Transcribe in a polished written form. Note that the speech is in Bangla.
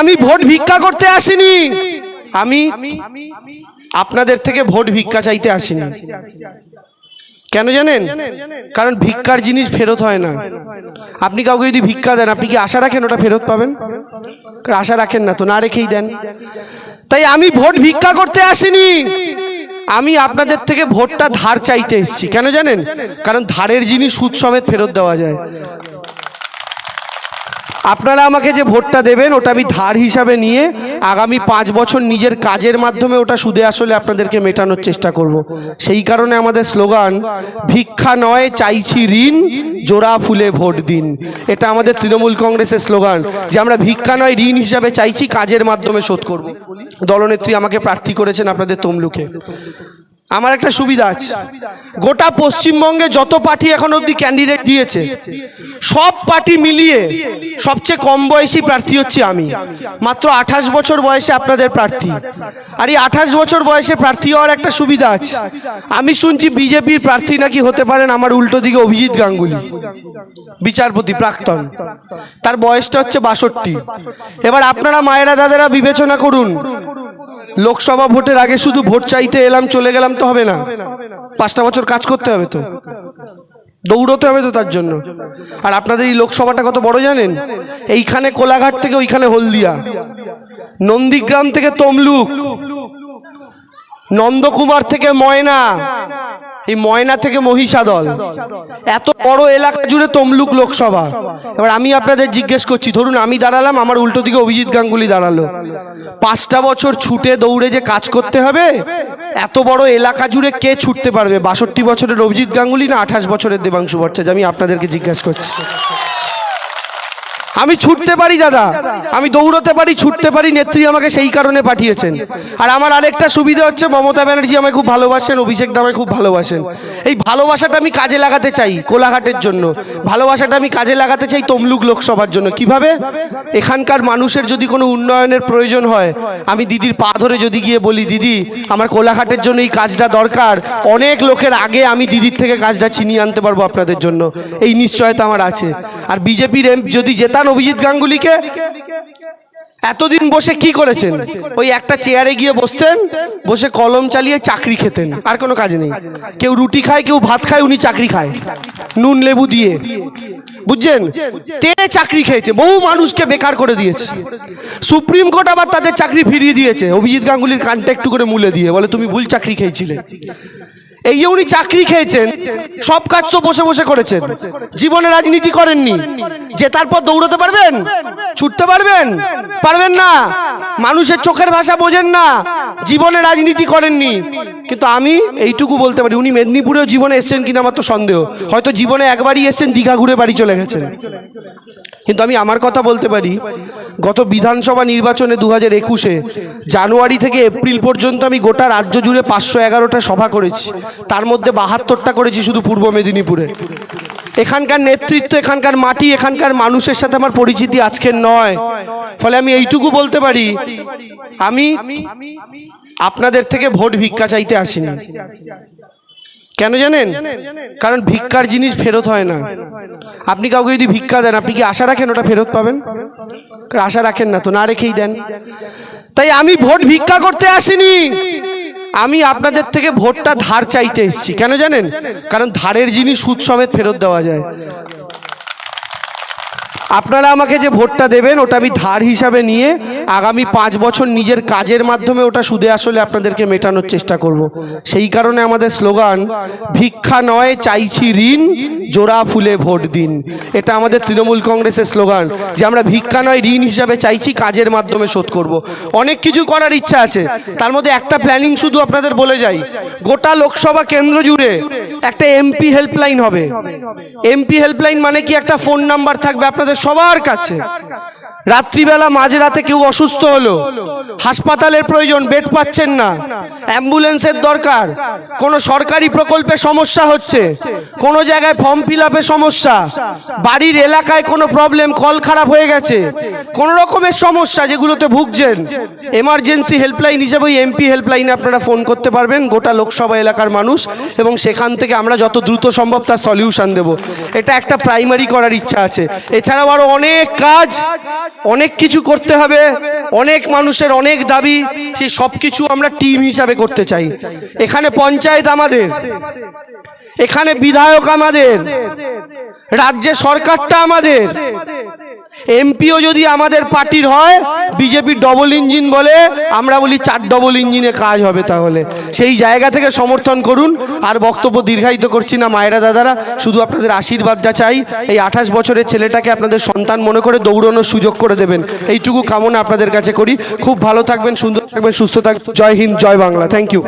আমি ভোট ভিক্ষা করতে আসিনি, আমি আপনাদের থেকে ভোট ভিক্ষা চাইতে আসিনি। কেন জানেন? কারণ ভিক্ষার জিনিস ফেরত হয় না। আপনি কাউকে যদি ভিক্ষা দেন, আপনি কি আশা রাখেন ওটা ফেরত পাবেন? আশা রাখেন না তো, না রেখেই দেন। তাই আমি ভোট ভিক্ষা করতে আসিনি, আমি আপনাদের থেকে ভোটটা ধার চাইতে এসেছি। কেন জানেন? কারণ ধারের জিনিস সুদ সমেত ফেরত দেওয়া যায়। আপনারা আমাকে যে ভোটটা দেবেন ওটা আমি ধার হিসাবে নিয়ে আগামী 5 বছর নিজের কাজের মাধ্যমে ওটা সুদে আসলে আপনাদেরকে মেটানোর চেষ্টা করব। সেই কারণে আমাদের স্লোগান ভিক্ষা নয় চাইছি ঋণ, জোড়া ফুলে ভোট দিন। এটা আমাদের তৃণমূল কংগ্রেসের স্লোগান যে আমরা ভিক্ষা নয় ঋণ হিসাবে চাইছি, কাজের মাধ্যমে শোধ করব। দলনেত্রী আমাকে প্রার্থী করেছেন আপনাদের তমলুকে। আমার একটা সুবিধা আছে, গোটা পশ্চিমবঙ্গে যত পার্টি এখন অবধি ক্যান্ডিডেট দিয়েছে সব পার্টি মিলিয়ে সবচেয়ে কম বয়সী প্রার্থী হচ্ছি আমি। মাত্র 28 বছর বয়সে আপনাদের প্রার্থী। আর এই 28 বছর বয়সে প্রার্থী হওয়ার একটা সুবিধা আছে। আমি শুনছি বিজেপির প্রার্থী নাকি হতে পারেন আমার উল্টো দিকে অভিজিৎ গাঙ্গুলি, বিচারপতি প্রাক্তন। তার বয়সটা হচ্ছে 62। এবার আপনারা মায়েরা দাদারা বিবেচনা করুন, লোকসভা ভোটের আগে শুধু ভোট চাইতে এলাম চলে গেলাম তো হবে না। 5টা বছর কাজ করতে হবে তো, দৌড়তে হবে তো তার জন্য। আর আপনাদের এই লোকসভাটা কত বড় জানেন? এইখানে কোলাঘাট থেকে ওইখানে হলদিয়া, নন্দীগ্রাম থেকে তমলুক, নন্দকুমার থেকে ময়না, এই ময়না থেকে মহিষাদল, এত বড় এলাকা জুড়ে তমলুক লোকসভা। এবার আমি আপনাদের জিজ্ঞেস করছি, ধরুন আমি দাঁড়ালাম, আমার উল্টো দিকে অভিজিৎ গাঙ্গুলি দাঁড়ালো, 5টা বছর ছুটে দৌড়ে যে কাজ করতে হবে, এত বড় এলাকা জুড়ে কে ছুটতে পারবে? 62 বছরের অভিজিৎ গাঙ্গুলি না 28 বছরের দেবাংশু ভট্টাচার্য? আমি আপনাদেরকে জিজ্ঞাসা করছি। আমি ছুটতে পারি দাদা, আমি দৌড়তে পারি, ছুটতে পারি, নেত্রী আমাকে সেই কারণে পাঠিয়েছেন। আর আমার আরেকটা সুবিধা হচ্ছে মমতা ব্যানার্জি আমায় খুব ভালোবাসেন, অভিষেক দা আমায় খুব ভালোবাসেন। এই ভালোবাসাটা আমি কাজে লাগাতে চাই কোলাঘাটের জন্য, ভালোবাসাটা আমি কাজে লাগাতে চাই তমলুক লোকসভার জন্য। কিভাবে? এখানকার মানুষের যদি কোনো উন্নয়নের প্রয়োজন হয়, আমি দিদির পা ধরে যদি গিয়ে বলি দিদি আমার কোলাঘাটের জন্য এই কাজটা দরকার, অনেক লোকের আগে আমি দিদির থেকে কাজটা ছিনিয়ে আনতে পারবো আপনাদের জন্য, এই নিশ্চয়তা আমার আছে। আর বিজেপির যদি জেতান অভিজিৎ গাঙ্গুলিকে, এতদিন বসে কি করেছেন? ওই একটা চেয়ারে গিয়ে বসতেন, বসে কলম চালিয়ে চাকরি খেতেন, আর কোনো কাজ নেই। কেউ রুটি খায়, কেউ ভাত খায়, উনি চাকরি খায় নুন লেবু দিয়ে, বুঝছেন? তেলে চাকরি খেয়েছে, বহু মানুষকে বেকার করে দিয়েছে। সুপ্রিম কোর্ট আবার তাদের চাকরি ফিরিয়ে দিয়েছে অভিজিৎ গাঙ্গুলির কানটা একটু করে মুলে দিয়ে, বলে তুমি ভুল চাকরি খেয়েছিলে। এই যে উনি চাকরি খেয়েছেন, সব কাজ তো বসে বসে করেছেন, জীবনে রাজনীতি করেননি। যে তারপর দৌড়তে পারবেন? ছুটতে পারবেন? পারবেন না। মানুষের চোখের ভাষা বোঝেন না, জীবনে রাজনীতি করেননি। কিন্তু আমি এইটুকু বলতে পারি, উনি মেদিনীপুরেও জীবনে এসছেন কিনা আমার তো সন্দেহ। হয়তো জীবনে একবারই এসছেন, দীঘা ঘুরে বাড়ি চলে গেছেন। কিন্তু আমি আমার কথা বলতে পারি, গত বিধানসভা নির্বাচনে 2021-এ জানুয়ারি থেকে এপ্রিল পর্যন্ত আমি গোটা রাজ্য জুড়ে 511টা সভা করেছি, তার মধ্যে 72টা করেছি শুধু পূর্ব মেদিনীপুরে। এখানকার নেতৃত্ব, এখানকার মাটি, এখানকার মানুষের সাথে আমার পরিচিতি আজকের নয়। ফলে আমি এইটুকু বলতে পারি, আমি আপনাদের থেকে ভোট ভিক্ষা চাইতে আসিনি। কেন জানেন? কারণ ভিক্ষার জিনিস ফেরত হয় না। আপনি কাউকে যদি ভিক্ষা দেন, আপনি কি আশা রাখেন ওটা ফেরত পাবেন? আশা রাখেন না তো, না রেখেই দেন। তাই আমি ভোট ভিক্ষা করতে আসিনি, আমি আপনাদের থেকে ভোটটা ধার চাইতে এসেছি। কেন জানেন? কারণ ধারের জিনিস সুদ সমেত ফেরত দেওয়া যায়। আপনারা আমাকে যে ভোটটা দেবেন ওটা আমি ধার হিসাবে নিয়ে আগামী 5 বছর নিজের কাজের মাধ্যমে ওটা সুদে আসলে আপনাদেরকে মেটানোর চেষ্টা করব। সেই কারণে আমাদের স্লোগান ভিক্ষা নয় চাইছি ঋণ, জোড়া ফুলে ভোট দিন। এটা আমাদের তৃণমূল কংগ্রেসের স্লোগান যে আমরা ভিক্ষা নয় ঋণ হিসাবে চাইছি, কাজের মাধ্যমে শোধ করব। অনেক কিছু করার ইচ্ছা আছে, তার মধ্যে একটা প্ল্যানিং শুধু আপনাদের বলে যাই, গোটা লোকসভা কেন্দ্র জুড়ে একটা এমপি হেল্পলাইন হবে। এমপি হেল্পলাইন মানে কি? একটা ফোন নাম্বার থাকবে আপনাদের সবার কাছে। রাত্রিবেলা মাঝরাতে কেউ অসুস্থ হলো, হাসপাতালের প্রয়োজন, বেড পাচ্ছেন না, অ্যাম্বুলেন্সের দরকার, কোনো সরকারি প্রকল্পে সমস্যা হচ্ছে, কোনো জায়গায় ফর্ম ফিল আপে সমস্যা, বাড়ির এলাকায় কোনো প্রবলেম, কল খারাপ হয়ে গেছে, কোনো রকমের সমস্যা যেগুলোতে ভুগছেন, এমার্জেন্সি হেল্পলাইন হিসেবে ওই এমপি হেল্পলাইনে আপনারা ফোন করতে পারবেন, গোটা লোকসভা এলাকার মানুষ, এবং সেখান থেকে আমরা যত দ্রুত সম্ভব তার সলিউশন দেব। এটা একটা প্রাইমারি করার ইচ্ছা আছে। এছাড়াও আরও অনেক কাজ, অনেক কিছু করতে হবে, অনেক মানুষের অনেক দাবি, সেই সব কিছু আমরা টিম হিসাবে করতে চাই। এখানে পঞ্চায়েত আমাদের, এখানে বিধায়ক আমাদের, রাজ্যে সরকারটা আমাদের, এমপিও যদি আমাদের পার্টির হয়, বিজেপি ডবল ইঞ্জিন বলে, আমরা বলি 4 ডবল ইঞ্জিনে কাজ হবে। তাহলে সেই জায়গা থেকে সমর্থন করুন। আর বক্তব্য দীর্ঘায়িত করছি না মায়েরা দাদারা, শুধু আপনাদের আশীর্বাদটা চাই। এই 28 বছরের ছেলেটাকে আপনাদের সন্তান মনে করে দৌড়ানোর সুযোগ করে দেবেন, এইটুকু কামনা আপনাদের কাছে করি। খুব ভালো থাকবেন, সুন্দর থাকবেন, সুস্থ থাকবেন। জয় হিন্দ, জয় বাংলা। Thank you.